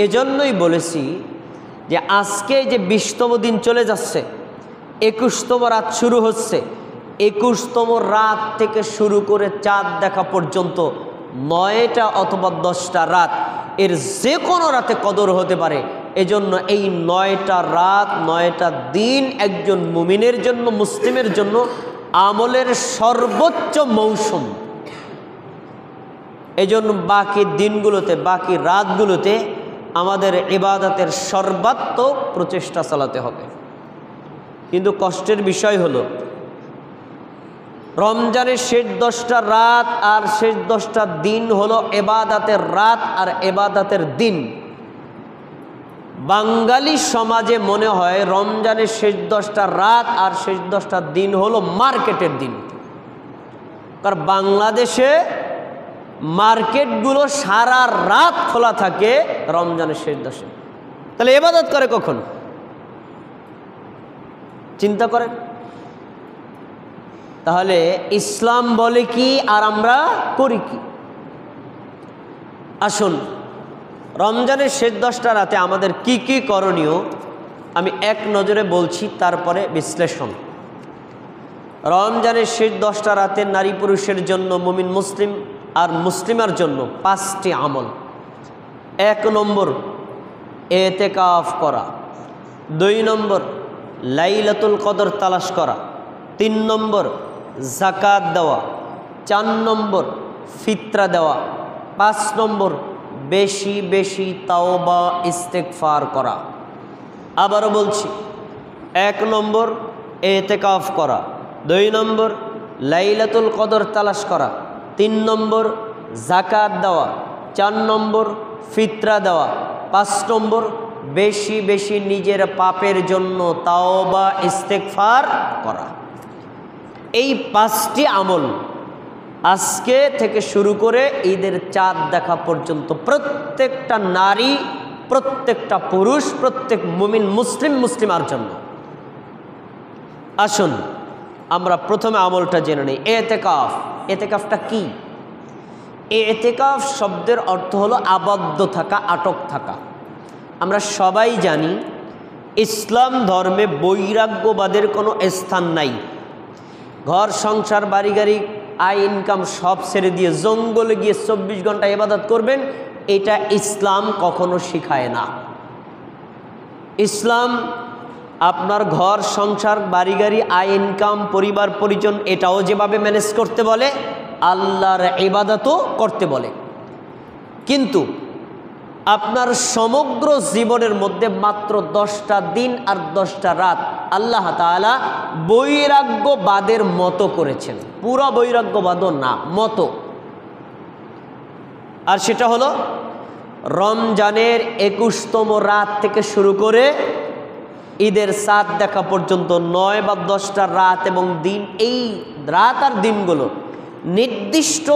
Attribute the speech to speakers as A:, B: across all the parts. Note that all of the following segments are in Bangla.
A: এজন্যই বলেছি যে আজকে যে 20তম দিন চলে যাচ্ছে, 21তম রাত শুরু হচ্ছে, 21তম রাত থেকে শুরু করে চাঁদ দেখা পর্যন্ত 9টা অথবা 10টা রাত, এর যে কোনো রাতে কদর হতে পারে। এজন্য এই 9টা রাত 9টা দিন একজন মুমিনের জন্য, মুসলিমের জন্য আমলের সর্বোচ্চ মৌসুম। এজন্য বাকি দিনগুলোতে, বাকি রাতগুলোতে আমাদের ইবাদতের সর্বাত্মক প্রচেষ্টা চালাতে হবে। কিন্তু কষ্টের বিষয় হলো রমজানের শেষ 10টা রাত আর শেষ 10টা দিন হলো ইবাদতের রাত আর ইবাদতের দিন। বাঙালি সমাজে মনে হয় রমজানের শেষ 10টা রাত আর শেষ 10টা দিন হলো মার্কেটের দিন। কারণ বাংলাদেশে মার্কেটগুলো সারা রাত খোলা থাকে রমজানের শেষ 10-এ। তাহলে ইবাদত করে কখন? চিন্তা করেন। তাহলে ইসলাম বলে কি আর আমরা করি কি? আসুন রমজানের শেষ 10টা রাতে আমাদের কি কি করণীয় আমি এক নজরে বলছি, তারপরে বিশ্লেষণ। রমজানের শেষ 10টা রাতে নারী পুরুষের জন্য, মুমিন মুসলিম আর মুসলিমার জন্য 5টি আমল। 1 নম্বর এতেকাফ করা, 2 নম্বর লাইলাতুল কদর তালাশ করা, 3 নম্বর যাকাত দেওয়া, 4 নম্বর ফিতরা দেওয়া, 5 নম্বর বেশি বেশি তাওবা ইস্তেগফার করা। আবারও বলছি, 1 নম্বর এতেকাফ করা, 2 নম্বর লাইলাতুল কদর তালাশ করা, 3 নম্বর যাকাত দেওয়া, 4 নম্বর ফিতরা দেওয়া, 5 নম্বর বেশি বেশি নিজের পাপের জন্য তাওবা ইস্তেগফার করা। এই 5টি আমল আজকে থেকে শুরু করে ঈদের চাঁদ দেখা পর্যন্ত প্রত্যেকটা নারী, প্রত্যেকটা পুরুষ, প্রত্যেক মুমিন মুসলিম মুসলিমার জন্য। আসুন আমরা প্রথমে আমলটা জেনে নিই। এতেকাফ। এতেকাফটা কি? এতেকাফ শব্দের অর্থ হলো আবদ্ধ থাকা, আটক থাকা। আমরা সবাই জানি ইসলাম ধর্মে বৈরাগ্যবাদের কোনো স্থান নাই। ঘর সংসার বাড়ি গাড়ি আয় ইনকাম সব ছেড়ে দিয়ে জঙ্গলে গিয়ে 24 ঘন্টা ইবাদত করবেন, এটা ইসলাম কখনো শিখায় না। ইসলাম আপনার ঘর সংসার বাড়ি গাড়ি আয় ইনকাম পরিবার পরিজন এটাও যেভাবে ম্যানেজ করতে বলে, আল্লাহর ইবাদতও করতে বলে। কিন্তু আপনার সমগ্র জীবনের মধ্যে মাত্র 10টা দিন আর 10টা রাত আল্লাহ তাআলা বৈরাগ্যবাদের মতো করেছেন। পুরো বৈরাগ্যবাদও না, মতো। আর সেটা হলো রমজানের 21তম রাত থেকে শুরু করে ঈদের চাঁদ দেখা পর্যন্ত 9 বা 10টা রাত এবং দিন। এই রাত আর দিনগুলো নির্দিষ্ট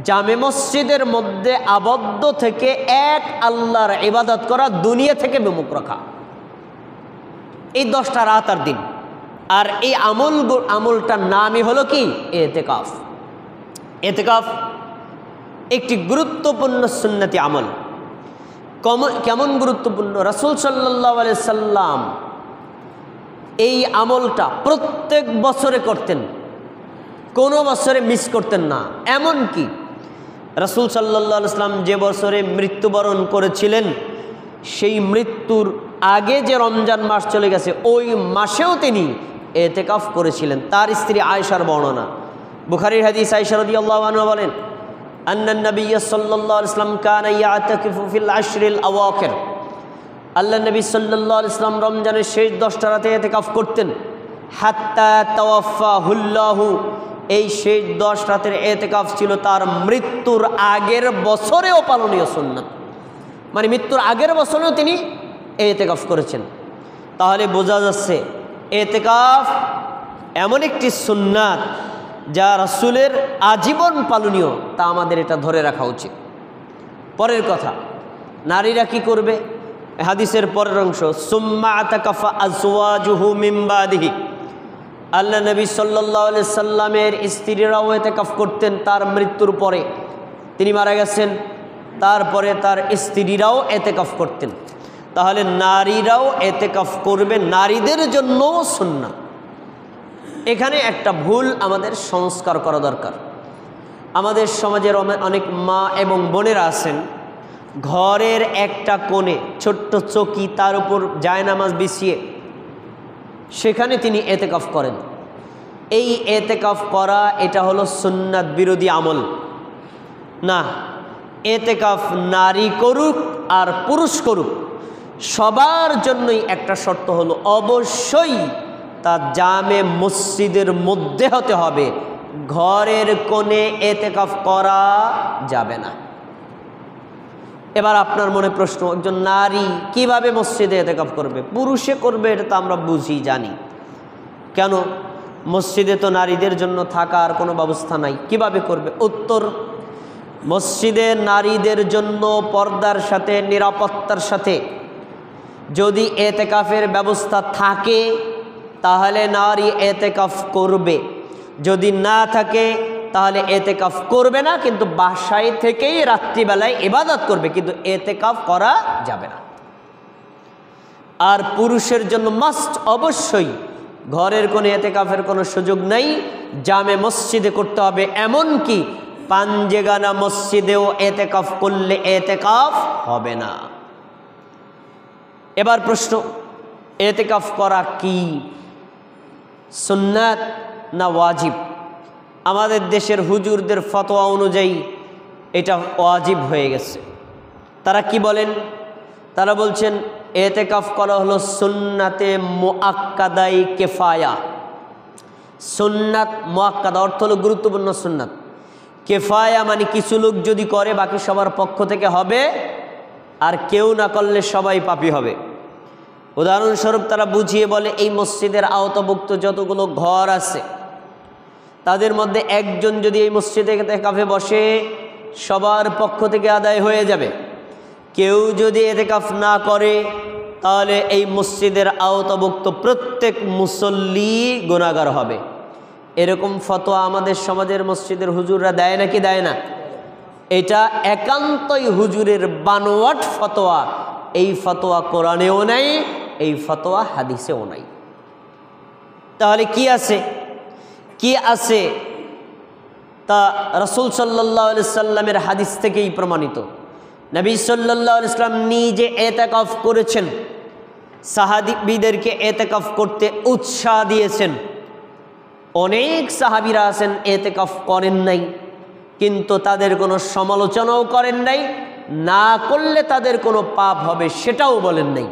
A: জামে মসজিদের মধ্যে আবদ্ধ থেকে এক আল্লাহর ইবাদত করা, দুনিয়া থেকে বিমুখ রাখা, এই 10টা রাত আর দিন। আর এই আমলটার নামই হলো কি? এতেকাফ। এতেকাফ একটি গুরুত্বপূর্ণ সুন্নতি আমল। কেমন গুরুত্বপূর্ণ? রাসূল সাল্লাল্লাহু আলাইহি সাল্লাম এই আমলটা প্রত্যেক বছরে করতেন, কোনো বছরে মিস করতেন না। এমন কি রাসূল সাল্লাল্লাহু আলাইহি সাল্লাম যে বছরে মৃত্যুবরণ করেছিলেন, সেই মৃত্যুর আগে যে রমজান মাস চলে গেছে, ওই মাসেও তিনি এতেকাফ করেছিলেন। তার স্ত্রী আয়েশার বর্ণনা, বুখারীর হাদিস, আয়েশা রাদিয়াল্লাহু আনহা বলেন, আন্নান নবী সাল্লাল্লাহু আলাইহি ওয়াসাল্লাম কানা ইয়াতাকিফু ফিল আশরিল আওয়াখির। আল্লাহ নবী সাল্লাল্লাহু আলাইহি ওয়াসাল্লাম রমজানের শেষ 10টা রাতে এতেকাফ করতেন। হাত্তা তাওয়াফাহুল্লাহু, এই শেষ 10 রাতের এতেকাফ ছিল তার মৃত্যুর আগের বছরেও পালনীয় সুন্নাত। মানে মৃত্যুর আগের বছরেও তিনি এতেকাফ করেছেন। তাহলে বোঝা যাচ্ছে এতেকাফ এমন একটি সুন্নাত যা রাসূলের আজীবন পালনীয়, তা আমাদের এটা ধরে রাখা উচিত। পরের কথা, নারীরা কি করবে? হাদিসের পরের অংশ, সুম্মা আতাকাফা আজওয়াজুহু মিন বাদিহি। আল্লাহ নবী সাল্লাল্লাহু আলাইহি সাল্লামের স্ত্রীরাও এতেকাফ করতেন তার মৃত্যুর পরে। তিনি মারা গেছেন, তারপরে তার স্ত্রীরাও এতেকাফ করতেন। তাহলে নারীরাও এতেকাফ করবে, নারীদের জন্যও সুন্নাত। এখানে একটা ভুল আমাদের সংস্কার করা দরকার। আমাদের সমাজের অনেক মা এবং বোনেরা আছেন, ঘরের একটা কোণে ছোট্ট চৌকি, তার উপর জায়নামাজ বিছিয়ে সেখানে তিনি এতেকাফ করেন। এই এতেকাফ করা এটা হলো সুন্নাত বিরোধী আমল না। এতেকাফ নারী করুক আর পুরুষ করুক, সবার জন্যই একটা শর্ত হলো অবশ্যই তা জামে মসজিদের মধ্যে হতে হবে। ঘরের কোণে এতেকাফ করা যাবে না। এবার আপনার মনে প্রশ্ন, একজন নারী কিভাবে মসজিদে এতেকাফ করবে? পুরুষে করবে এটা তো আমরা বুঝি জানি, কেন মসজিদে তো নারীদের জন্য থাকার কোনো ব্যবস্থা নাই, কিভাবে করবে? উত্তর, মসজিদে নারীদের জন্য পর্দার সাথে নিরাপত্তার সাথে যদি এতেকাফের ব্যবস্থা থাকে তাহলে নারী এতেকাফ করবে, যদি না থাকে তাহলে এতেকাফ করবে না, কিন্তু বাসায় থেকেই রাত্রিবেলায় ইবাদত করবে, কিন্তু এতেকাফ করা যাবে না। আর পুরুষের জন্য মাস্ট অবশ্যই ঘরের কোনো এতেকাফের কোনো সুযোগ নেই, জামে মসজিদে করতে হবে। এমনকি পাঞ্জেগানা মসজিদেও এতেকাফ করলে এতেকাফ হবে না। এবার প্রশ্ন, এতেকাফ করা কি সুন্নাত না ওয়াজিব? আমাদের দেশের হুজুরদের ফতোয়া অনুযায়ী এটা ওয়াজিব হয়ে গেছে। তারা কি বলেন? তারা বলছেন এতেকাফ করা হলো সুন্নাতে মুআক্কাদাই কিফায়া। সুন্নাত মুআক্কাদা অর্থ হলো গুরুত্বপূর্ণ সুন্নাত। কিফায়া মানে কিছু লোক যদি করে বাকি সবার পক্ষ থেকে হবে, আর কেউ না করলে সবাই পাপী হবে। উদাহরণস্বরূপ তারা বুঝিয়ে বলে এই মসজিদের আওতাভুক্ত যতগুলো ঘর আছে তাদের মধ্যে একজন যদি এই মসজিদে এতেকাফে বসে সবার পক্ষ থেকে আদায় হয়ে যাবে। কেউ যদি এতেকাফ না করে তাহলে এই মসজিদের আওতাভুক্ত প্রত্যেক মুসল্লি গুনাহগার হবে। এরকম ফতোয়া আমাদের সমাজের মসজিদের হুজুররা দেয় নাকি দেয় না? এটা একান্তই হুজুরের বানোয়াট ফতোয়া। এই ফতোয়া কোরআনেও নাই, এই ফতোয়া হাদিসেও নাই। তাহলে কি আছে? কি আছে তা রাসূল সাল্লাল্লাহু আলাইহি সাল্লামের হাদিস থেকেই প্রমাণিত। নবী সাল্লাল্লাহু আলাইহি সাল্লাম নিজে এতেকাফ করেছেন, সাহাবীদেরকে এতেকাফ করতে উৎসাহ দিয়েছেন। অনেক সাহাবীরা আছেন এতেকাফ করেন নাই, কিন্তু তাদের কোনো সমালোচনাও করেন নাই, না করলে তাদের কোনো পাপ হবে সেটাও বলেন নাই।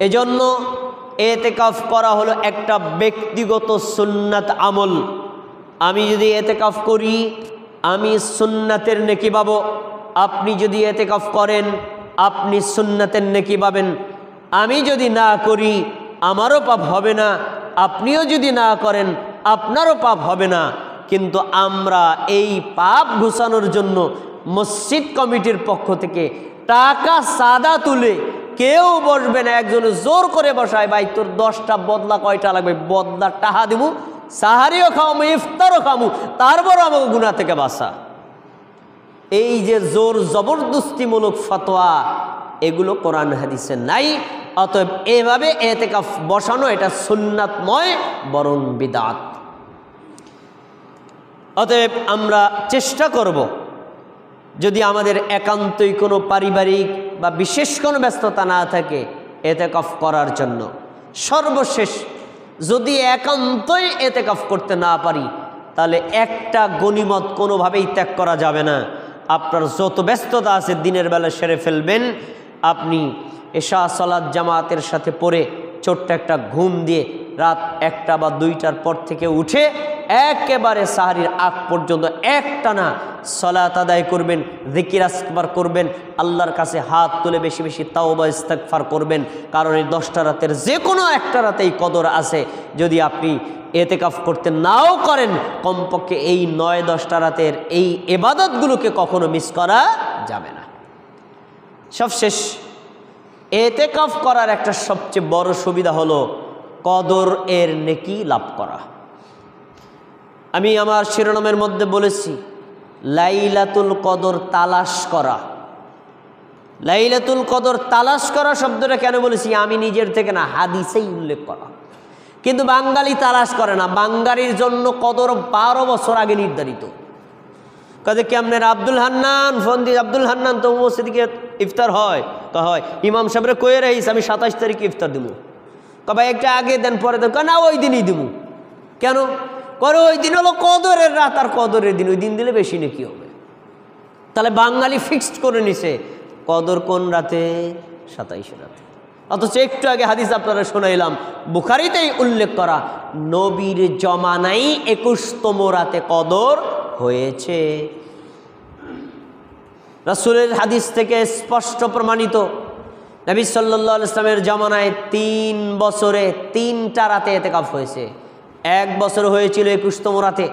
A: এজন্য এতেকাফ করা হলো একটা ব্যক্তিগত সুন্নাত আমল। আমি যদি এতেকাফ করি আমি সুন্নাতের নেকি পাবো, আপনি যদি এতেকাফ করেন আপনি সুন্নাতের নেকি পাবেন। আমি যদি না করি আমারও পাপ হবে না, আপনিও যদি না করেন আপনারও পাপ হবে না। কিন্তু আমরা এই পাপ ঘুচানোর জন্য মসজিদ কমিটির পক্ষ থেকে টাকা সাদা তুলে কেউ বসবে না, একজন জোর করে বসায়, ভাই তোর 10টা বদলা কয়টা লাগবে, বদলা টাহা দিব, সাহারিও খাওয়ামু ইফতারও খাওয়ামু, তারপর আমাকে গুনাহ থেকে বাঁচা। এই যে জোর জবরদস্তিমূলক ফতোয়া, এগুলো কোরআন হাদিসে নাই। অতএব এভাবে এতেকাফ বসানো এটা সুন্নাত নয়, বরং বিদআত। অতএব আমরা চেষ্টা করব যদি আমাদের একান্তই কোনো পারিবারিক বা বিশেষ কোনো ব্যস্ততা না থাকে এতেকাফ করার জন্য। সর্বশেষ যদি একান্তই এতেকাফ করতে না পারি তাহলে একটা গনিমত কোনোভাবেই ত্যাগ করা যাবে না। আপনার যত ব্যস্ততা আছে দিনের বেলা সেরে ফেলবেন। আপনি এশা সালাত জামাতের সাথে পড়ে ছোট্ট একটা ঘুম দিয়ে রাত 1টা বা 2টার পর থেকে উঠে একেবারে সাহারির আগ পর্যন্ত একটানা সালাত আদায় করবেন, জিকির আসকার করবেন, আল্লাহর কাছে হাত তুলে বেশি বেশি তাওবা ইস্তিগফার করবেন। কারণ এই 10টা রাতের যে কোনো একটা রাতেই কদর আছে। যদি আপনি এতেকাফ করতে নাও করেন কমপক্ষে এই 9-10টা রাতের এই ইবাদতগুলোকে কখনো মিস করা যাবে না। সবশেষ এতেকাফ করার একটা সবচেয়ে বড় সুবিধা হলো কদর এর নেকি লাভ করা। আমি আমার শিরোনামের মধ্যে বলেছি লাইলাতুল কদর তালাশ করা। লাইলাতুল কদর তালাশ করা শব্দটা কেন বলেছি? আমি নিজের থেকে না, হাদিসেই উল্লেখ করা। কিন্তু বাঙালি তালাশ করে না। বাঙালির জন্য কদর 12 বছর আগে নির্ধারিত। কাজে কেমনের আব্দুল হান্নান ফোন দিয়ে, আব্দুল হান্নান তো মসজিদে ইফতার হয়? হয়। ইমাম সাহেবরে কয়ে রাখিস আমি 27 তারিখে ইফতার দেবো। ভাই একটা আগে দেন পরে দেন, না ওই দিনই দেবো। কেন করে? ওই দিন হলো কদরের রাত, আর কদরের দিন, ওই দিন দিলে বেশি নাকি হবে। তাহলে বাঙালি ফিক্সড করে নিছে কদর কোন রাতে? 27 রাতে। অথচ একটু আগে হাদিস আপনারা শোনাইলাম, বুখারীতেই উল্লেখ করা, নবীর জমানায় 21তম রাতে কদর হয়েছে। রাসূলের হাদিস থেকে স্পষ্ট প্রমাণিত, নবী সাল্লাল্লাহু আলাইহি ওয়াসাল্লামের জামানায় 3 বছরে 3টা রাতে ইতিকাফ হয়েছে। 1 বছর হয়েছিল 21তম রাতে,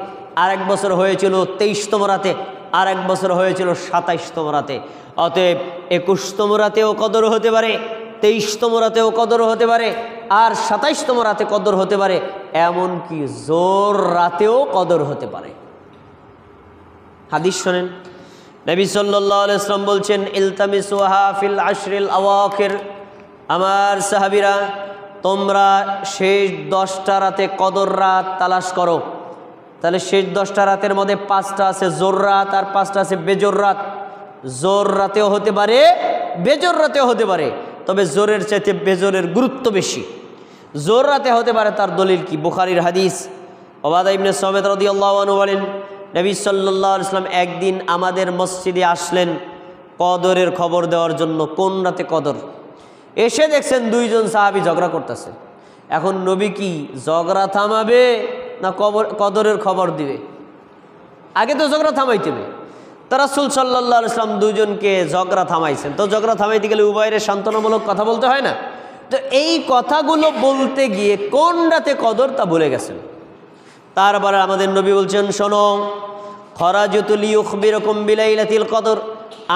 A: আরেক বছর হয়েছিল 23তম রাতে, আরেক বছর হয়েছিল 27তম রাতে। অতএব 21তম রাতেও কদর হতে পারে, 23তম রাতেও কদর হতে পারে, আর 27তম রাতে কদর হতে পারে, এমনকি জোর রাতেও কদর হতে পারে। হাদিস শোনেন, নবী সাল্লাল্লাহু আলাইহি ওয়াসাল্লাম বলছেন, ইলতামিসুহা ফিল আশরিল আওয়াখির, আমার সাহাবীরা তোমরা শেষ 10টা রাতে কদর রাত তালাশ করো। তাহলে শেষ 10টা রাতের মধ্যে 5টা আছে জোর রাত আর 5টা আছে বেজোর রাত। জোর রাতেও হতে পারে, বেজোর রাতেও হতে পারে, তবে জোরের চাইতে বেজোরের গুরুত্ব বেশি। জোর রাতে হতে পারে, তার দলিল কি? বুখারীর হাদিস, উবাদা ইবনে সামিত রাদিয়াল্লাহু আনহু বলেন, নবী সাল্লাল্লাহু আলাইহি ওয়াসাল্লাম একদিন আমাদের মসজিদে আসলেন কদরের খবর দেওয়ার জন্য। কোন রাতে কদর? এসে দেখছেন 2 জন সাহাবী ঝগড়া করতেছে। এখন নবী কি ঝগড়া থামাবে না কদরের খবর দিবে? আগে তো ঝগড়া থামাইতে হবে। তো রাসূল সাল্লাল্লাহু আলাইহি ওয়াসাল্লাম 2 জনকে ঝগড়া থামাইছেন। তো ঝগড়া থামাইতে গেলে উভয়ের সান্ত্বনামূলক কথা বলতে হয় না? তো এই কথাগুলো বলতে গিয়ে কোন রাতে কদর তা ভুলে গেছেন। তারপরে আমাদের নবী বলছেন, শোনো, খরাজতু লিউখবিরকুম বিলাইলাতিল কদর,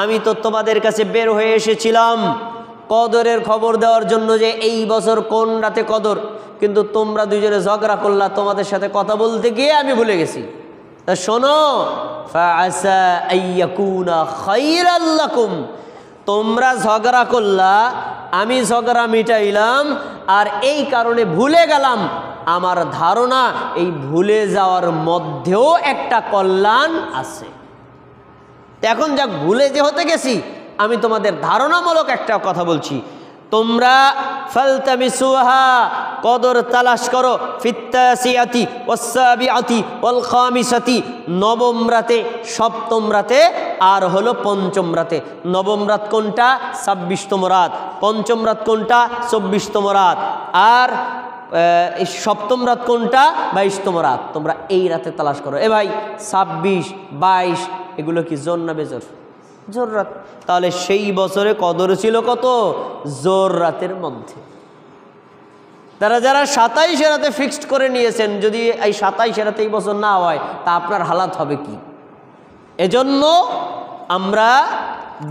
A: আমি তো তোমাদের কাছে বের হয়ে এসেছিলাম কদরের খবর দেওয়ার জন্য যে এই বছর কোন রাতে কদর, কিন্তু তোমরা 2 জনে ঝগড়া করলা, তোমাদের সাথে কথা বলতে গিয়ে আমি ভুলে গেছি। তা শোনো, ফাআসা আইয়াকুনা খায়রাল লাকুম, তোমরা ঝগড়া করলা, আমি ঝগড়া মিটাইলাম, আর এই কারণে ভুলে গেলাম। আমার ধারণা এই ভুলে যাওয়ার মধ্যেও একটা কল্যাণ আছে। এখন যাক, ভুলে যে হতে গেছি, আমি তোমাদের ধারণামূলক একটা কথা বলছি। তোমরা ফালতামিসুহা, কদর তালাশ করো, ফিত্তাসিয়াতি ওয়াসসাবিআতি ওয়াল খামিসাতি, 9ম রাতে, 7ম রাতে, আর হলো 5ম রাতে। 9ম রাত কোনটা? 26তম রাত। 5ম রাত কোনটা? 24তম রাত। আর 7ম রাত কোনটা? 22তম রাত। তোমরা এই রাতে তালাশ করো। এ ভাই, 26, 22 এগুলো কি জোর না বেজোর? জোর রাত। তাহলে সেই বছরে কদর ছিল কত? জোর রাতের মধ্যে। তারা যারা 27 রাতে ফিক্সড করে নিয়েছেন, যদি এই 27 রাতে এই বছর না হয়, তা আপনার হালাত হবে কি? এজন্য আমরা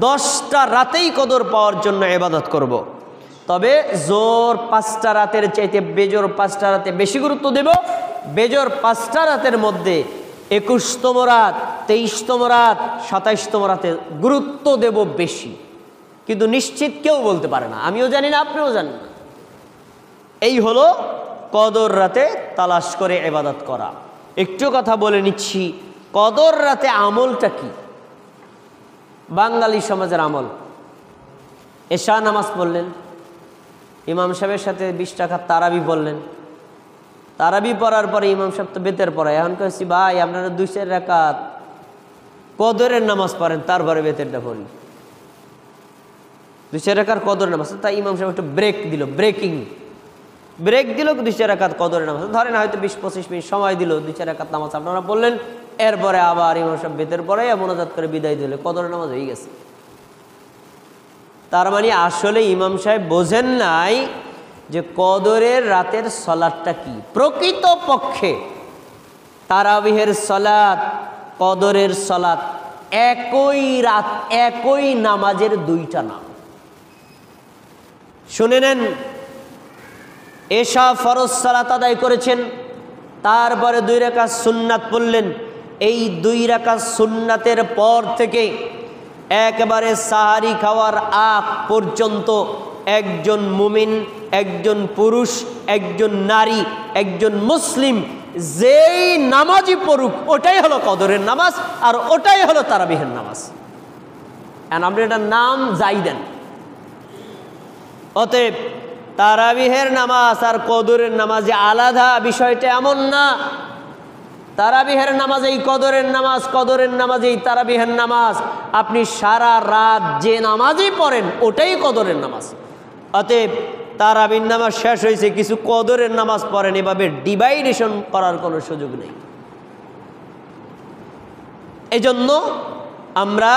A: 10টা রাতেই কদর পাওয়ার জন্য ইবাদত করব। তবে জোর 5টা রাতের চাইতে বেজোর 5টা রাতে বেশি গুরুত্ব দেব। বেজোর 5টা রাতের মধ্যে 21তম রাত, 23তম রাত, 27তম রাতে গুরুত্ব দেব বেশি। কিন্তু নিশ্চিত কেউ বলতে পারে না, আমিও জানি না, আপনিও জানেন না। এই হলো কদর রাতে তালাশ করে ইবাদত করা। একটু কথা বলে নিচ্ছি, কদর রাতে আমলটা কি? বাঙালি সমাজের আমল, এশা নামাজ পড়লেন, ইমাম সাহেবের সাথে 20 টাকা তারাবি পড়লেন, তারাবি পড়ার পরে ইমাম সাহেব তো বেতের পড়ায়। এখন কইছি, ভাই আপনারা 2-4 রাকাত কদরের নামাজ পড়েন, তারপরে বেতেরটা পড়ি। 2-4 রাকাত কদর নামাজ। তাই ইমাম সাহেব একটু ব্রেক দিল, ব্রেক দিল, 2-4 রাকাত কদরের নামাজ। ধরেন হয়তো 20-25 মিনিট সময় দিল, 2-4 রাকাত নামাজ আপনারা পড়লেন, এরপরে আবার ইমাম সাহেব বেতের পরে মোনাজাত করে বিদায় দিলে, কদরের নামাজ হয়ে গেছে। তার মানে আসলে ইমাম সাহেব বোঝেন নাই যে কদরের রাতের সালাতটা কি। প্রকৃত পক্ষে তারাবিহের সালাত, কদরের সালাত একই রাত, একই নামাজের 2টা নাম। শুনে নেন, এশা ফরজ সালাত আদায় করেছেন, তারপরে 2 রাকাত সুন্নাত পড়লেন। এই 2 রাকাত সুন্নাতের পর থেকে একেবারে সাহারি খাওয়ার আগ পর্যন্ত একজন মুমিন, একজন পুরুষ, একজন নারী, একজন মুসলিম যেই নামাজই পড়ুক ওটাই হলো কদরের নামাজ, আর ওটাই হলো তারাবিহের নামাজ। আপনি এটার নাম যাই দেন। অতএব তারাবিহের নামাজ আর কদরের নামাজে আলাদা, বিষয়টা এমন না। তারাবিহের নামাজ এই কদরের নামাজ, কদরের নামাজ এই তারাবিহের নামাজ। আপনি সারা রাত যে নামাজই পড়েন ওটাই কদরের নামাজ। অতএব তারাবির নামাজ শেষ হয়েছে, কিছু কদরের নামাজ পড়েন, এভাবে ডিভাইডেশন করার কোনো সুযোগ নেই। এজন্য আমরা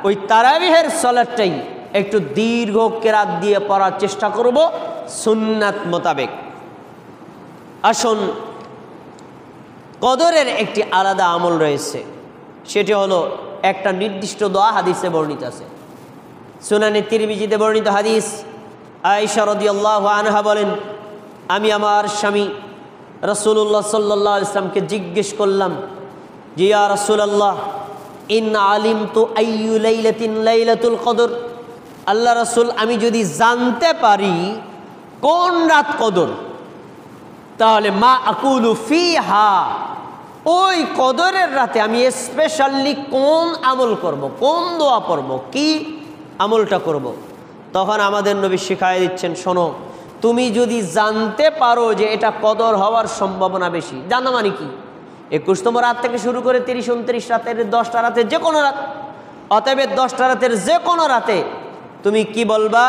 A: ওই তারাবিহের সালাতটাই একটু দীর্ঘ কেরাত দিয়ে পড়ার চেষ্টা করব সুন্নাত মোতাবেক। আসুন, কদরের একটি আলাদা আমল রয়েছে, সেটি হলো একটা নির্দিষ্ট দোয়া হাদিসে বর্ণিত আছে। সুনানে তিরমিজিতে বর্ণিত হাদিস, আয়েশা রাদিয়াল্লাহু আনহা বলেন, আমি আমার স্বামী রাসূলুল্লাহ সাল্লাল্লাহু আলাইহি ওয়াসাল্লামকে জিজ্ঞেস করলাম যে ইয়া রাসূলুল্লাহ, ইন আলিমতু আইয়ু লাইলাতিন লাইলাতুল কদর, আল্লাহ রাসূল আমি যদি জানতে পারি কোন রাত কদর, তাহলে মা আকুলু ফিহা, ওই কদরের রাতে আমি স্পেশালি কোন আমল করব, কোন দোয়া পড়ব, কি আমলটা করব। তখন আমাদের নবী শিখাই দিচ্ছেন, শোনো, তুমি যদি জানতে পারো যে এটা কদর হওয়ার সম্ভাবনা বেশি, জানা মানে কি 21তম রাত থেকে শুরু করে 30, 29 রাতের 10টা রাতে যে কোনো রাত, অতএব 10টা রাতের যে কোনো রাতে তুমি কি বলবা,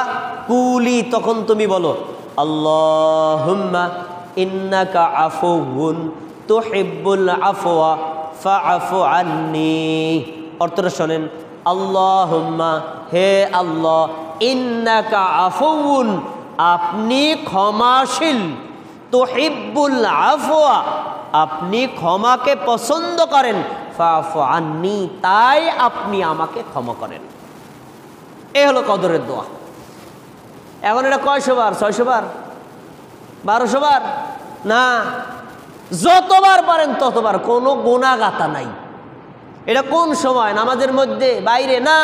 A: কুলি, তখন তুমি বলো আল্লাহুম্মা ইন্নাকা আফুউন তুহিব্বুল আফওয়া ফাআফু আন্নি। অর্থটা শোনেন, আল্লাহুম্মা, হে আল্লাহ, ইন্নাকা আফুউন, আপনি ক্ষমাশীল, তুহিব্বুল আফওয়া, আপনি ক্ষমাকে পছন্দ করেন, ফাআফু আন্নি, তাই আপনি আমাকে ক্ষমা করেন। এই হলো কদরের দোয়া। এখন এটা কয়শো বার? 600 বার? 1200 বার? না, যতবার পারেন ততবার, কোনো গুনাহগাতা নাই। এটা কোন সময়? নামাজের মধ্যে, বাইরে? না,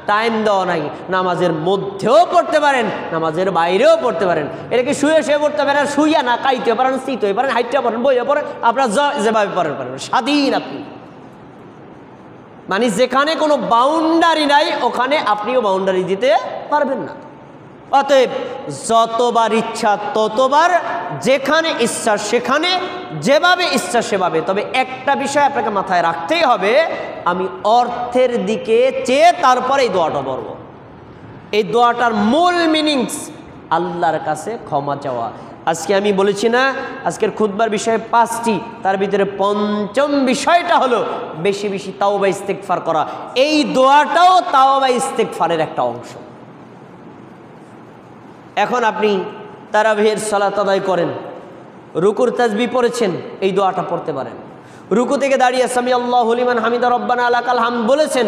A: টাইম দেওয়া নাই। নামাজের মধ্যেও পড়তে পারেন, নামাজের বাইরেও পড়তে পারেন। এটাকে শুয়ে শুয়ে পড়তে পারেন, শুইয়া না, কাইতে পারেন, শীত হয়ে পারেন, হাইটটা পড়েন, বইয়ে পড়েন, আপনার যেভাবে পড়েন পারেন, স্বাধীন আপনি। মানে যেখানে কোনো বাউন্ডারি নাই ওখানে আপনিও বাউন্ডারি দিতে পারবেন না। অতএব যতবার ইচ্ছা ততবার, যেখানে ইচ্ছা সেখানে, যেভাবে ইচ্ছা সেভাবে। তবে একটা বিষয় আপনাকে মাথায় রাখতেই হবে, আমি অর্থের দিকে চেয়ে তারপরে এই দোয়াটা পড়ব। এই দোয়াটার মূল মিনিংস আল্লাহর কাছে ক্ষমা চাওয়া। আজকে আমি বলেছি না, আজকের খুতবার বিষয় 5টি, তার ভিতরে 5ম বিষয়টা হলো বেশি বেশি তাওবা ইস্তেগফার করা। এই দোয়াটাও তাওবা ইস্তেগফারের একটা অংশ। এখন আপনি তারাবিহের সালাত আদায় করেন, রুকুর তাসবিহ পড়েছেন, এই দোয়াটা পড়তে পারেন। রুকু থেকে দাঁড়িয়ে সামি আল্লাহু লিমান হামিদা রব্বানা লাকাল হামদ বলেছেন,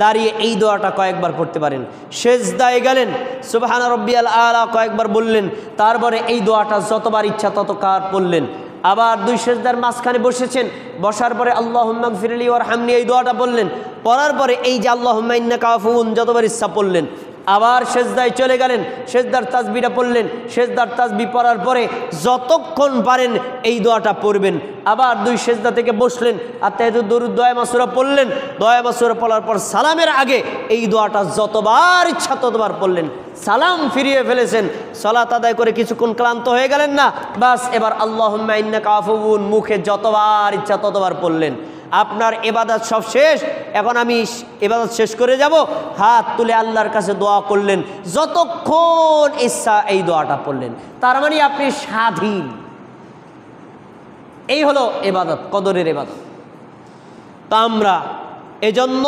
A: দাঁড়িয়ে এই দোয়াটা কয়েকবার পড়তে পারেন। সেজদায় গেলেন, সুবহান রাব্বিয়াল আলা কয়েকবার বললেন, তারপরে এই দোয়াটা যতবার ইচ্ছা ততবার পড়লেন। আবার 2 সেজদার মাঝখানে বসেছেন, বসার পরে আল্লাহুম্মা গফিরলি ওয়ারহামনি এই দোয়াটা বললেন। পড়ার পরে এই যে আল্লাহুম্মা ইন্নাকা আফুউন যতবার ইচ্ছা পড়লেন। আবার সেজদায় চলে গেলেন, সেজদার তাসবিহটা পড়লেন। সেজদার তাসবিহ পড়ার পরে যতক্ষণ পারেন এই দোয়াটা পড়বেন। আবার 2 সেজদা থেকে বসলেন, আত্তাহিয়াতুদ দরুদ দোয়া মাসুরা পড়লেন। দোয়া মাসুরা পড়ার পর সালামের আগে এই দোয়াটা যতবার ইচ্ছা ততবার পড়লেন। সালাম ফিরিয়ে ফেলেছেন, সালাত আদায় করে কিছুক্ষণ ক্লান্ত হয়ে গেলেন না, বাস এবার আল্লাহুম্মা ইন্নাকা আফুউন মুখে যতবার ইচ্ছা ততবার পড়লেন। আপনার ইবাদত সব শেষ। এখন আমি ইবাদত শেষ করে যাব, হাত তুলে আল্লাহর কাছে দোয়া করলেন, যতক্ষণ ইচ্ছা এই দোয়াটা পড়লেন। তার মানে আপনি স্বাধীন। এই হলো ইবাদত, কদরের ইবাদত। তা আমরা এজন্য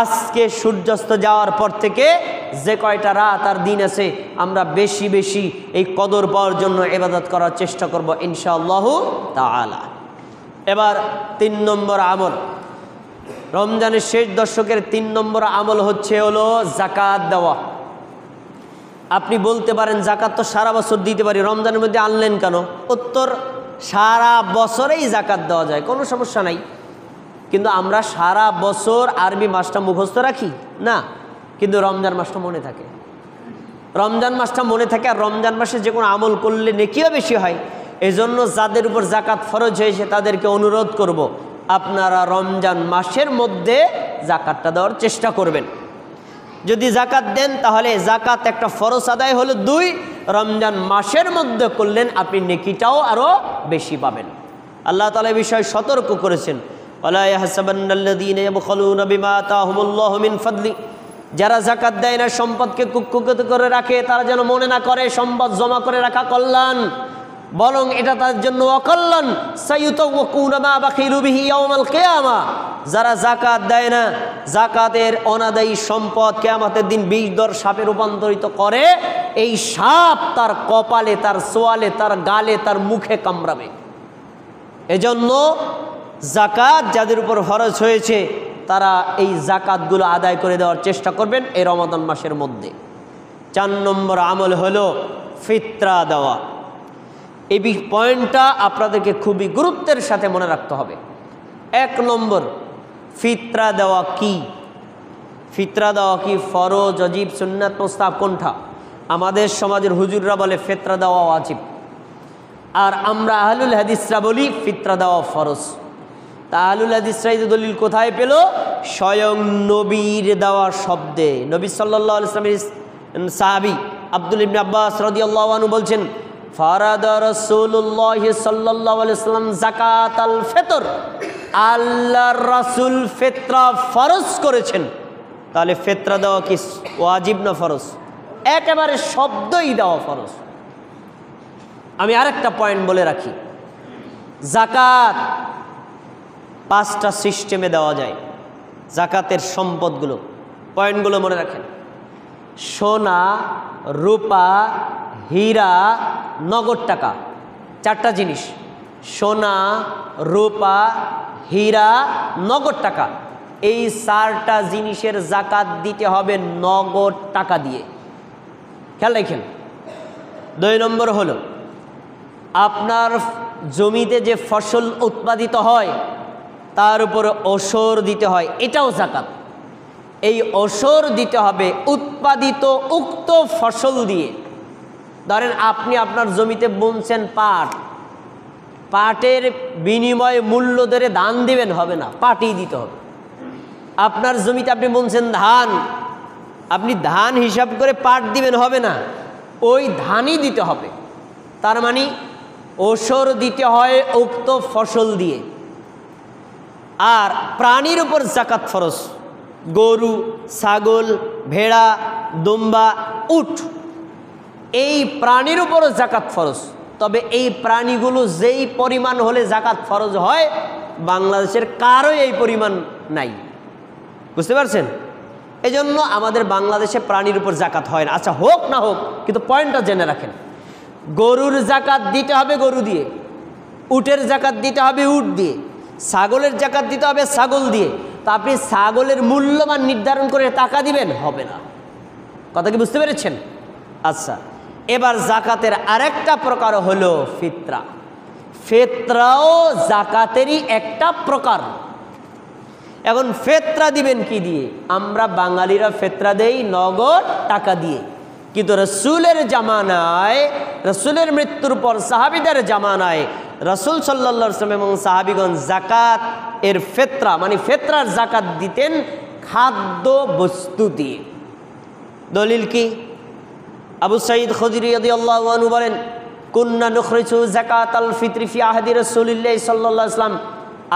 A: আজকে সূর্যাস্ত যাওয়ার পর থেকে যে কয়টা রাত আর দিন আছে, আমরা বেশি বেশি এই কদর পাওয়ার জন্য ইবাদত করার চেষ্টা করব ইনশাআল্লাহ তাআলা। এবার 3 নম্বর আমল, রমজানের শেষ দশকের 3 নম্বর আমল হলো যাকাত দেওয়া। আপনি বলতে পারেন যাকাত তো সারা বছর দিতে পারি, রমজানের মধ্যে আনলেন কেন? উত্তর, সারা বছরেই যাকাত দেওয়া যায়, কোনো সমস্যা নাই। কিন্তু আমরা সারা বছর আরবি মাসটা মুখস্থ রাখি না, কিন্তু রমজান মাসটা মনে থাকে, রমজান মাসটা মনে থাকে। আর রমজান মাসে যে কোনো আমল করলে নেকিও বেশি হয়। এজন্য যাদের উপর জাকাত ফরজ হয়েছে তাদেরকে অনুরোধ করব, আপনারা রমজান মাসের মধ্যে জাকাতটা দেওয়ার চেষ্টা করবেন। যদি জাকাত দেন তাহলে জাকাত একটা ফরজ আদায় হলো, 2 রমজান মাসের মধ্যে করলেন আপনি নেকিটাও আরও বেশি পাবেন। আল্লাহ তাআলা এই বিষয়ে সতর্ক করেছেন, ওয়ালা ইয়াহসাবান্নাল্লাযীনা ইয়াবখালুনা বিমা আতাহুমুল্লাহু মিন ফাদলি, যারা জাকাত দেয় না, সম্পদকে কুক্ষিগত করে রাখে, তারা যেন মনে না করে সম্পদ জমা করে রাখা কল্যাণ, বরং এটা তার জন্য অকল্যাণ। সাইয়ুতাওয়াকুনা মা বাখিলু বিহি ইয়াউমাল কিয়ামা, যারা জাকাত দেয় না, জাকাতের অনাদায়ী সম্পদ কিয়ামতের দিন বিষধর সাপে রূপান্তরিত করে, এই সাপ তার কপালে, তার সোয়ালে, তার গালে, তার মুখে কামড়াবে। এজন্য জাকাত যাদের উপর ফরজ হয়েছে তারা এই জাকাতগুলো আদায় করে দেওয়ার চেষ্টা করবেন এই রমাদান মাসের মধ্যে। 4 নম্বর আমল হলো ফিতরা দেওয়া। এই পয়েন্টটা আপনাদেরকে খুবই গুরুত্বের সাথে মনে রাখতে হবে। 1 নম্বর, ফিতরা দেওয়া কি? ফিতরা দেওয়া কি ফরজ, ওয়াজিব, সুন্নাত, মুস্তাহাব কোনটা? আমাদের সমাজের হুজুররা বলে ফিতরা দেওয়া ওয়াজিব, আর আমরা আহলুল হাদিসরা বলি ফিতরা দেওয়া ফরজ। তা আহলুল হাদিসরা এই দলিল কোথায় পেল? স্বয়ং নবীর দেওয়া শব্দে। নবী সাল্লাল্লাহু আলাইহি ওয়াসাল্লামের সাহাবী আব্দুল ইবনে আব্বাস রাদিয়াল্লাহু আনহু বলছেন, ফারাদা রাসূলুল্লাহ সাল্লাল্লাহু আলাইহি ওয়াসাল্লাম যাকাতাল ফিতর, আল্লাহর রাসূল ফিতরা ফরজ করেছেন। তাহলে ফিতরা দেওয়া কি ওয়াজিব না ফরজ? একেবারে শব্দই দেওয়া ফরজ। আমি আরেকটা পয়েন্ট বলে রাখি, জাকাত 5টা সিস্টেমে দেওয়া যায়। জাকাতের সম্পদগুলো, পয়েন্টগুলো মনে রাখেন। সোনা, রূপা, হীরা, নগদ টাকা, 4টা জিনিস। সোনা, রূপা, হীরা, নগদ টাকা, এই 4টা জিনিসের জাকাত দিতে হবে নগদ টাকা দিয়ে। খেয়াল রাখেন। 2 নম্বর হলো আপনার জমিতে যে ফসল উৎপাদিত হয় তার উপর ওসর দিতে হয়, এটাও জাকাত। এই ওসর দিতে হবে উৎপাদিত উক্ত ফসল দিয়ে। ধরেন আপনি আপনার জমিতে বুনছেন পাট, পাটের বিনিময়ে মূল্য ধরে ধান দিবেন, হবে না, পাটই দিতে হবে। আপনার জমিতে আপনি বুনছেন ধান, আপনি ধান হিসাব করে পাট দিবেন, হবে না, ওই ধানই দিতে হবে। তার মানে ওসর দিতে হয় উক্ত ফসল দিয়ে। আর প্রাণীর উপর জাকাত ফরজ, গরু, ছাগল, ভেড়া, দুম্বা, উট, এই প্রাণীর উপরও জাকাত ফরজ। তবে এই প্রাণীগুলো যেই পরিমাণ হলে জাকাত ফরজ হয়, বাংলাদেশের কারোই এই পরিমাণ নাই। বুঝতে পারছেন? এই জন্য আমাদের বাংলাদেশে প্রাণীর উপর জাকাত হয় না। আচ্ছা, হোক না হোক, কিন্তু পয়েন্টটা জেনে রাখেন। গরুর জাকাত দিতে হবে গরু দিয়ে, উটের জাকাত দিতে হবে উট দিয়ে, ছাগলের জাকাত দিতে হবে ছাগল দিয়ে। তো আপনি ছাগলের মূল্যমান নির্ধারণ করে টাকা দিবেন, হবে না। কথা কি বুঝতে পেরেছেন? আচ্ছা, এবার জাকাতের আরেকটা প্রকার হলো ফিতরা। ফিতরাও জাকাতেরই একটা প্রকার। এখন ফিতরা দিবেন কি দিয়ে? আমরা বাঙালিরা ফিতরা দেই নগদ টাকা দিয়ে, কিন্তু রসুলের জামানায়, রসুলের মৃত্যুর পর সাহাবীদের জামানায় রসুল সাল্লাল্লাহু আলাইহি ওয়াসাল্লাম এবং সাহাবীগণ জাকাত এর ফিতরা মানে ফিতরার জাকাত দিতেন খাদ্য বস্তু দিয়ে। দলিল কি? আবু সাঈদ খুদরি রাদিয়াল্লাহু আনহু বলেন, কুন্না নুখরিজু যাকাতাল ফিতরি ফি আহদি রাসূলিল্লাহি সাল্লাল্লাহু আলাইহি ওয়াসাল্লাম,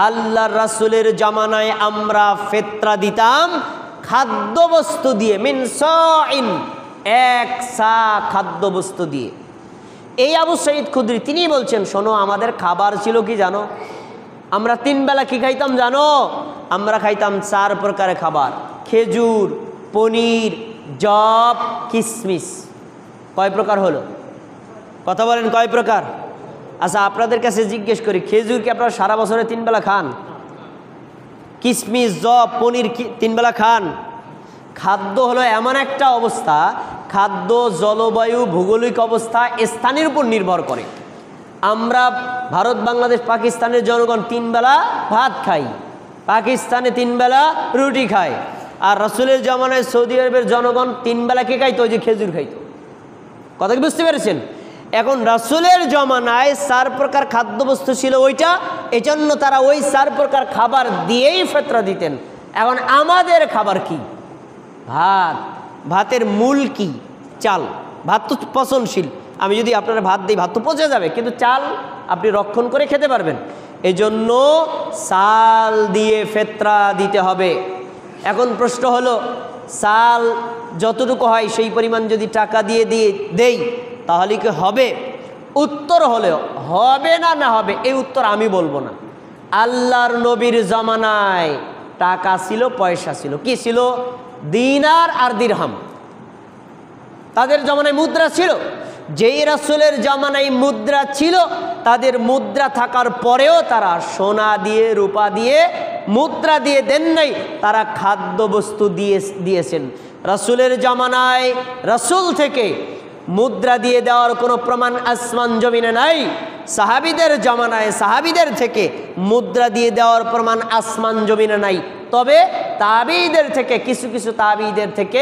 A: আল্লাহর রাসূলের জামানায় আমরা ফিতরা দিতাম খাদ্য বস্তু দিয়ে, মিন সাইন, 1 সা খাদ্য বস্তু দিয়ে। এই আবু সাঈদ খুদরি তিনি বলছেন, শোনো, আমাদের খাবার ছিল কি জানো? আমরা 3 বেলা কি খাইতাম জানো? আমরা খাইতাম 4 প্রকারের খাবার, খেজুর, পনির, জব, কিশমিশ। কয় প্রকার হলো? কথা বলেন, কয় প্রকার? আচ্ছা, আপনাদের কাছে জিজ্ঞেস করি, খেজুর কি আপনারা সারা বছরে 3 বেলা খান? কিশমিশ, জব, পনির কি 3 বেলা খান? খাদ্য হলো এমন একটা অবস্থা, খাদ্য জলবায়ু, ভৌগোলিক অবস্থা, স্থানের উপর নির্ভর করে। আমরা ভারত, বাংলাদেশ, পাকিস্তানের জনগণ 3 বেলা ভাত খাই, পাকিস্তানে 3 বেলা রুটি খায়। আর রাসূলের জামানায় সৌদি আরবের জনগণ 3 বেলা কে খাইতো? ওই যে খেজুর খাইতো। কথা কি বুঝতে পেরেছেন? এখন রাসূলের জামানায় 4 প্রকার খাদ্যবস্তু ছিল ওইটা, এজন্য তারা ওই 4 প্রকার খাবার দিয়েই ফিতরা দিতেন। এখন আমাদের খাবার কি? ভাত। ভাতের মূল কি? চাল। ভাত তো পচনশীল, আমি যদি আপনার ভাত দিই ভাত তো পচে যাবে, কিন্তু চাল আপনি রক্ষণ করে খেতে পারবেন। এজন্য চাল দিয়ে ফিতরা দিতে হবে। এখন প্রশ্ন হলো, চাল যতটুকু হয় সেই পরিমাণ যদি টাকা দিয়ে দেই তাহলে কি হবে? উত্তর হলো হবে না, না হবে এই উত্তর আমি বলবো না। আল্লাহর নবীর জামানায় টাকা ছিল, পয়সা ছিল। কি ছিল? দিনার আর দিরহাম। তাদের জামানায় মুদ্রা ছিল। যেই রাসূলের জামানায় মুদ্রা ছিল, তাদের মুদ্রা থাকার পরেও তারা সোনা দিয়ে, রূপা দিয়ে, মুদ্রা দিয়ে দেন নাই, তারা খাদ্যবস্তু দিয়েছেন। রাসূলের জামানায় রাসূল থেকে মুদ্রা দিয়ে দেওয়ার কোনো প্রমাণ আসমান জমিনে নাই। সাহাবীদের জামানায় সাহাবীদের থেকে মুদ্রা দিয়ে দেওয়ার প্রমাণ আসমান জমিনে নাই। তবে তাবিঈদের থেকে কিছু কিছু তাবিঈদের থেকে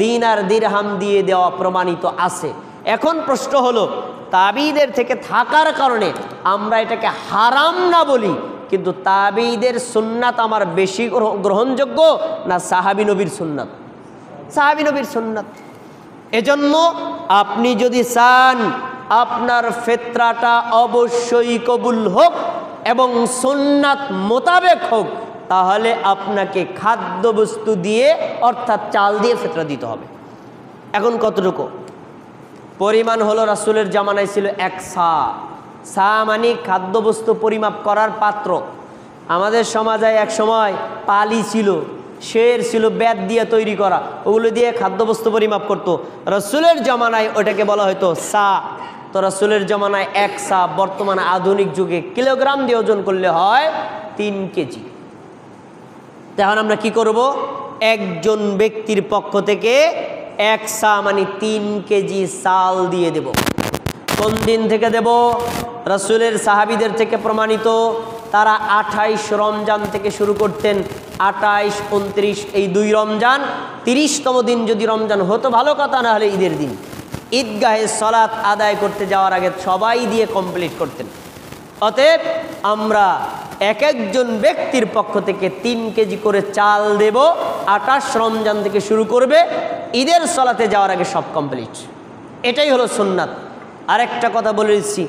A: দিনার দিরহাম দিয়ে দেওয়া প্রমাণিত আছে। এখন প্রশ্ন হলো, তাবিঈদের থেকে থাকার কারণে আমরা এটাকে হারাম না বলি, কিন্তু তাবিঈদের সুন্নাত আমার বেশি গ্রহণযোগ্য না সাহাবী নবীর সুন্নাত? সাহাবী নবীর সুন্নাত। এজন্য আপনি যদি চান আপনার ফিতরাটা অবশ্যই কবুল হোক এবং সুন্নাত মোতাবেক হোক, তাহলে আপনাকে খাদ্যবস্তু দিয়ে অর্থাৎ চাল দিয়ে ফিতরা দিতে হবে। এখন কতটুকু পরিমাণ হলো? রাসূলের জামানায় ছিল 1 সা। সা মানে খাদ্যবস্তু পরিমাপ করার পাত্র। আমাদের সমাজে এক সময় পালি ছিল, শের ছিল, বেত দিয়ে তৈরি করা, ওগুলো দিয়ে খাদ্যবস্তু পরিমাপ করতো। রাসূলের জামানায় ওটাকে বলা হতো সা। তো রাসূলের জামানায় 1 সা বর্তমান আধুনিক যুগে কিলোগ্রাম দিয়ে ওজন করলে হয় 3 কেজি। তখন আমরা কি করব? একজন ব্যক্তির পক্ষ থেকে 1 সা মানে 3 কেজি চাল দিয়ে দেব। কোন দিন থেকে দেব? রাসূলের সাহাবীদের থেকে প্রমাণিত, তারা 28 রমজান থেকে শুরু করতেন। 28, 29 এই 2 রমজান। 30তম দিন যদি রমজান হতো ভালো কথা, না হলে ঈদের দিন ঈদগাহে সালাত আদায় করতে যাওয়ার আগে সবাই দিয়ে কমপ্লিট করতেন। অতএব আমরা এক একজন ব্যক্তির পক্ষ থেকে 3 কেজি করে চাল দেব। 28 রমজান থেকে শুরু করবে, ঈদের সালাতে যাওয়ার আগে সব কমপ্লিট। এটাই হলো সুন্নাত। আরেকটা কথা বলে দিচ্ছি,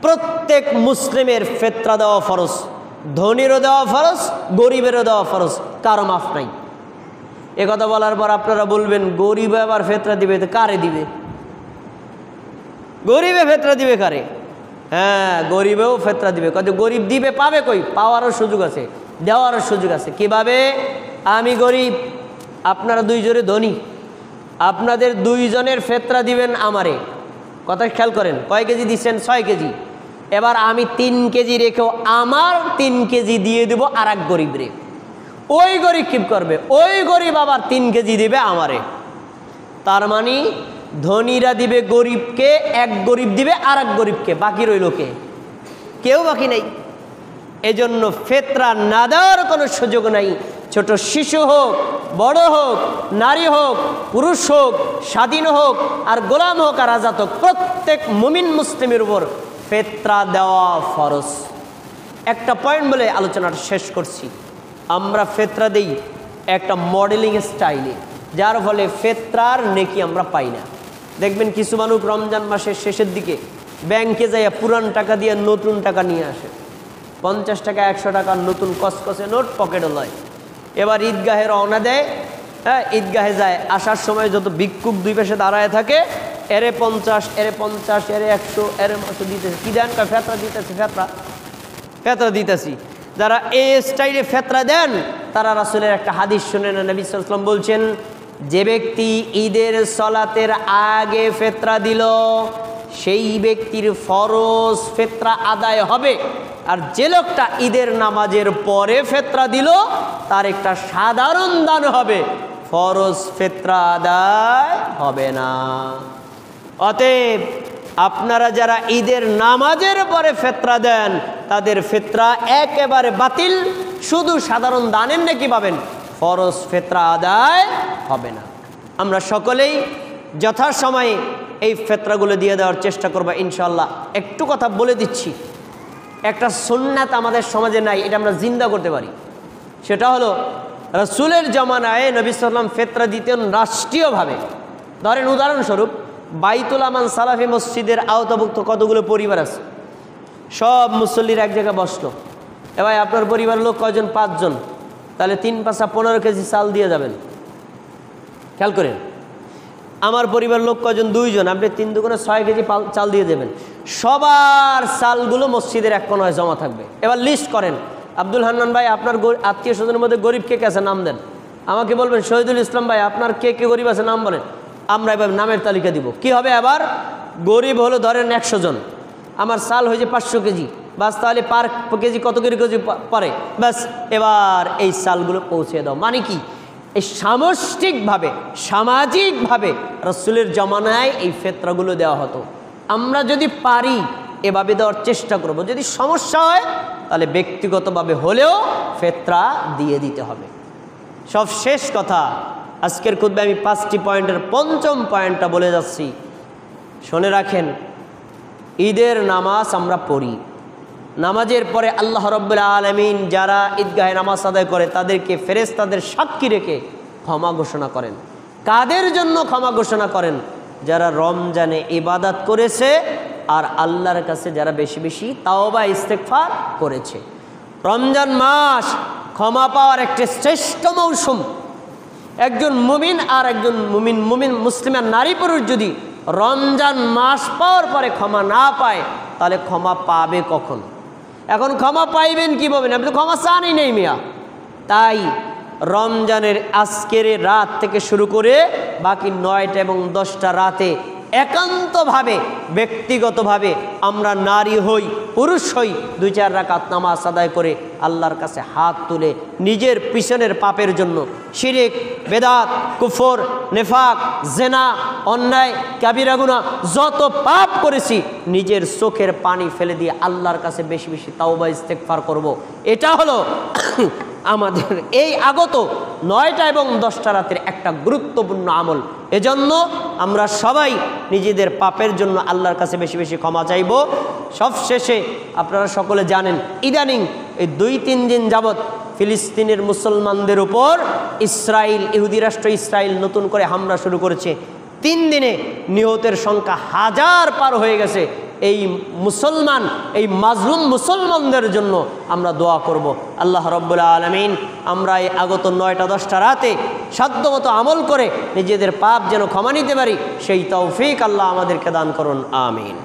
A: প্রত্যেক মুসলিমের ফিতরা দেওয়া ফরজ। ধনীরও দেওয়া ফরজ, গরিবেরও দেওয়া ফরজ, কারো মাফ নাই। এ কথা বলার পর আপনারা বলবেন, গরিবে আবার ফিতরা দিবে, তো কারে দিবে? গরিবে ফিতরা দিবে কারে? হ্যাঁ, গরিবেও ফিতরা দিবে। কত গরিব দিবে, পাবে কই? পাওয়ারও সুযোগ আছে, দেওয়ারও সুযোগ আছে। কিভাবে? আমি গরিব, আপনারা 2 জনে ধনী, আপনাদের 2 জনের ফিতরা দিবেন আমারে। কথা খেয়াল করেন, কয় কেজি দিচ্ছেন? 6 কেজি। এবার আমি 3 কেজি রেখেও আমার 3 কেজি দিয়ে দেবো আর এক গরিবরে। ওই গরিব কি করবে? ওই গরিব আবার 3 কেজি দিবে আমারে। তার মানে ধনীরা দিবে গরিবকে, এক গরিব দিবে আর এক গরিবকে, বাকি রইল কে? কেউ বাকি নেই। এজন্য ফিতরা না দেওয়ার কোনো সুযোগ নাই। ছোট শিশু হোক, বড় হোক, নারী হোক, পুরুষ হোক, স্বাধীন হোক আর গোলাম হোক আর আজাদ হোক, প্রত্যেক মুমিন মুসলিমের উপর ফিতরা দেওয়া ফরজ। একটা পয়েন্ট বলে আলোচনাটা শেষ করছি। আমরা ফিতরা দেই একটা মডেলিং স্টাইলে, যার ফলে ফিতরার নেকি আমরা পাই না। দেখবেন কিছু মানুষ রমজান মাসের শেষের দিকে ব্যাংকে যাইয়া পুরান টাকা দিয়ে নতুন টাকা নিয়ে আসে। 50 টাকা 100 টাকার নতুন কসকসে নোট পকেটে লয়। এবার ঈদগাহে রওনা দেয়। হ্যাঁ, ঈদগাহে যায়, আসার সময় যত ভিক্ষুক 2 পাশে দাঁড়ায় থাকে, এরে 50, এরে 50, এরে 100, এরে 100 দিতেছে। কি দেন? ফেতরা দিতেছি, ফেতরা দিতেছি। যারা এই স্টাইলে ফেতরা দেন তারা রাসূলের একটা হাদিস শুনেন। নবী সাল্লাল্লাহু আলাইহি ওয়াসাল্লাম বলছেন, যে ব্যক্তি ঈদের সালাতের আগে ফিতরা দিল সেই ব্যক্তির ফরজ ফিতরা আদায় হবে, আর যে লোকটা ঈদের নামাজের পরে ফিতরা দিল তার একটা সাধারণ দান হবে, ফরজ ফিতরা আদায় হবে না। অতএব আপনারা যারা ঈদের নামাজের পরে ফিতরা দেন তাদের ফিতরা একেবারে বাতিল। শুধু সাধারণ দানের নাকি পাবেন, ফরজ ফিতরা আদায় হবে না। আমরা সকলেই যথাসময়ে এই ফিতরাগুলো দিয়ে দেওয়ার চেষ্টা করব ইনশাআল্লাহ। একটু কথা বলে দিচ্ছি, একটা সুন্নাত আমাদের সমাজে নাই, এটা আমরা জিন্দা করতে পারি। সেটা হলো রাসূলের জামানায় নবী সাল্লাম ফিতরা দিতেন রাষ্ট্রীয়ভাবে। ধরেন উদাহরণস্বরূপ বাইতুল আমান সালাফি মসজিদের আওতাভুক্ত কতগুলো পরিবার আছে, সব মুসল্লির এক জায়গায় বসলো, এ ভাই আপনার পরিবারের লোক কয়জন? 5 জন, তাহলে 3 পাঁচা 15 কেজি চাল দিয়ে যাবেন। খেয়াল করেন, আমার পরিবারের লোক কয়জন? 2 জন, আপনি 3 দুগুণে 6 কেজি চাল দিয়ে দেবেন। সবার চালগুলো মসজিদের এক কোণায় জমা থাকবে। এবার লিস্ট করেন, আব্দুল হান্নান ভাই আপনার আত্মীয় স্বজনের মধ্যে গরিব কে কে আছে নাম দেন। আমাকে বলবেন শহীদুল ইসলাম ভাই আপনার কে কে গরিব আছে নাম বলেন। আমরা এবার নামের তালিকা দিব। কি হবে আবার? গরিব হলো ধরেন 100 জন, আমার চাল হয়েছে 500 কেজি, বাস তাহলে পার কেজি কত কেজি পরে, ব্যাস এবার এই চালগুলো পৌঁছে দাও। মানে কি? এই সামষ্টিকভাবে সামাজিকভাবে রাসূলের জামানায় এই ফিতরাগুলো দেওয়া হতো। আমরা যদি পারি এভাবে দেওয়ার চেষ্টা করব। যদি সমস্যা হয় তাহলে ব্যক্তিগতভাবে হলেও ফিতরা দিয়ে দিতে হবে। সব শেষ কথা, আজকের খুতবায় আমি 5টি পয়েন্টের 5ম পয়েন্টটা বলে যাচ্ছি, শুনে রাখেন। ঈদের নামাজ আমরা পড়ি, নামাজের পরে আল্লাহ রাব্বুল আলামিন যারা ঈদগাহে নামাজ আদায় করে তাদেরকে ফেরেশতাদের সাক্ষী রেখে ক্ষমা ঘোষণা করেন। কাদের জন্য ক্ষমা ঘোষণা করেন? যারা রমজানে ইবাদত করেছে আর আল্লাহর কাছে যারা বেশি বেশি তাওবা ইস্তেগফার করেছে। রমজান মাস ক্ষমা পাওয়ার একটি শ্রেষ্ঠ মৌসুম। একজন মুমিন আর একজন মুমিন মুসলিমের নারী পুরুষ যদি রমজান মাস পাওয়ার পরে ক্ষমা না পায় তাহলে ক্ষমা পাবে কখন? এখন ক্ষমা পাইবেন কীভাবে? আপনি তো ক্ষমা চানই নেই মিয়া। তাই রমজানের আজকের রাত থেকে শুরু করে বাকি 9টা এবং 10টা রাতে একান্তভাবে ব্যক্তিগতভাবে আমরা নারী হই পুরুষ হই 2-4 রাকাত নামাজ আদায় করে আল্লাহর কাছে হাত তুলে নিজের পিছনের পাপের জন্য, শিরিক, বেদাত, কুফর, নেফাক, জেনা, অন্যায়, কাবিরা গুনাহ যত পাপ করেছি নিজের চোখের পানি ফেলে দিয়ে আল্লাহর কাছে বেশি বেশি তাওবা ইস্তেগফার করব। এটা হলো আমাদের এই আগত 9টা এবং 10টা রাতের একটা গুরুত্বপূর্ণ আমল। এজন্য আমরা সবাই নিজেদের পাপের জন্য আল্লাহর কাছে বেশি বেশি ক্ষমা চাইব। সবশেষে আপনারা সকলে জানেন ইদানিং এই 2-3 দিন যাবৎ ফিলিস্তিনের মুসলমানদের উপর ইহুদি রাষ্ট্র ইসরায়েল নতুন করে হামলা শুরু করেছে। 3 দিনে নিহতের সংখ্যা 1000 পার হয়ে গেছে। এই মুসলমান, এই মাজলুম মুসলমানদের জন্য আমরা দোয়া করব। আল্লাহ রাব্বুল আলামিন আমরা এই আগত 9টা 10টা রাতে সাধ্যমতো আমল করে নিজেদের পাপ যেন ক্ষমা নিতে পারি সেই তৌফিক আল্লাহ আমাদেরকে দান করুন। আমিন।